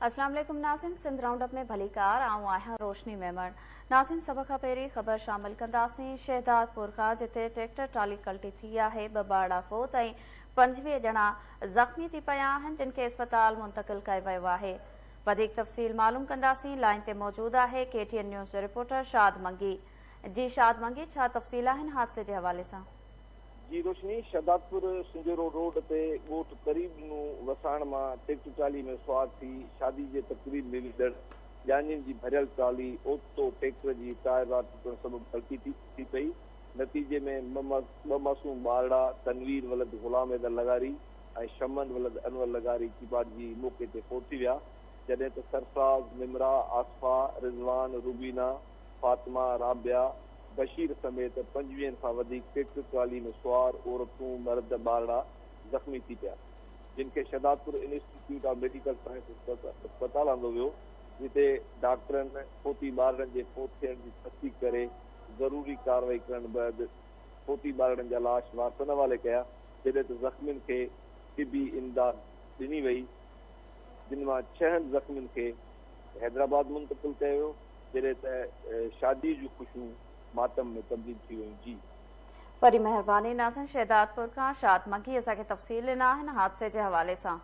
अस्सलाम वालेकुम नाज़रीन, सिंध राउंडअप में भली कार आऊं आहियां रोशनी मेमण। नाज़रीन, सभ खां पहिरीं ख़बर शामिल कंदासीं शहदादपुर खां, जिथे ट्रैक्टर ट्राली कल्टी थी आहे। 2 ॿारड़ा फोत ऐं 25 ॼणा ज़ख़्मी थी पिया आहिनि, जिन खे अस्पताल मुंतक़िल कयो वियो आहे। वधीक तफ़सील मालूम कंदासीं। लाइन ते मौजूद आहे KTN न्यूज़ जो रिपोर्टर शाद मंगी। जी शाद मंगी, छा तफ़सील आहिनि हादसे जे हवाले सां? जी रोशनी, शहदादपुर सिंजोरो रोड ते ॻोठ करीब वसाइण मां ट्रैक्टर ट्राली में सुवार थी शादी जे तक़रीब में विझड़ ॼाणियुनि जी भरियल ट्राली ओतो ट्रैक्टर जी टायर राड टुटण सबबि ग़लती थी पई। नतीजे में ॿ मासूम ॿारड़ा तनवीर वलद ग़ुलाम हैदर लगारी ऐं शमन वलद अनवर लगारी चिबाड़जी मौक़े ते फोत थी विया, जॾहिं त सरफराज़, निमरा, आसफा, रिज़वान, रुबीना, फातिमा, राबिया, बशीर समेत 25 खां वधीक ट्रैक्टर ट्राली में सुवार औरतूं, मर्द, ॿारड़ा ज़ख़्मी थी पिया, जिन खे Shahdadpur institute of medical science अस्पताल आंदो वियो, जिते डॉक्टरनि फोती ॿारनि जे फोत थियण जी तस्दीक करे ज़रूरी कार्रवाई करण बैदि फोती ॿारनि जा लाश वारसनि हवाले कया, जॾहिं त ज़ख़्मियुनि खे तिबी इमदाद ॾिनी वई, जिन मां 6 ज़ख़्मियुनि खे हैदराबाद मुंतक़िल कयो वियो, जॾहिं त शादी जूं ख़ुशियूं मातम में तब्दील थी वियूं। जी वरी महिरबानी नाज़रीन, शहदादपुर खां शाद मंगी असांखे तफ़सील ॾिना आहिनि हादसे जे हवाले सां।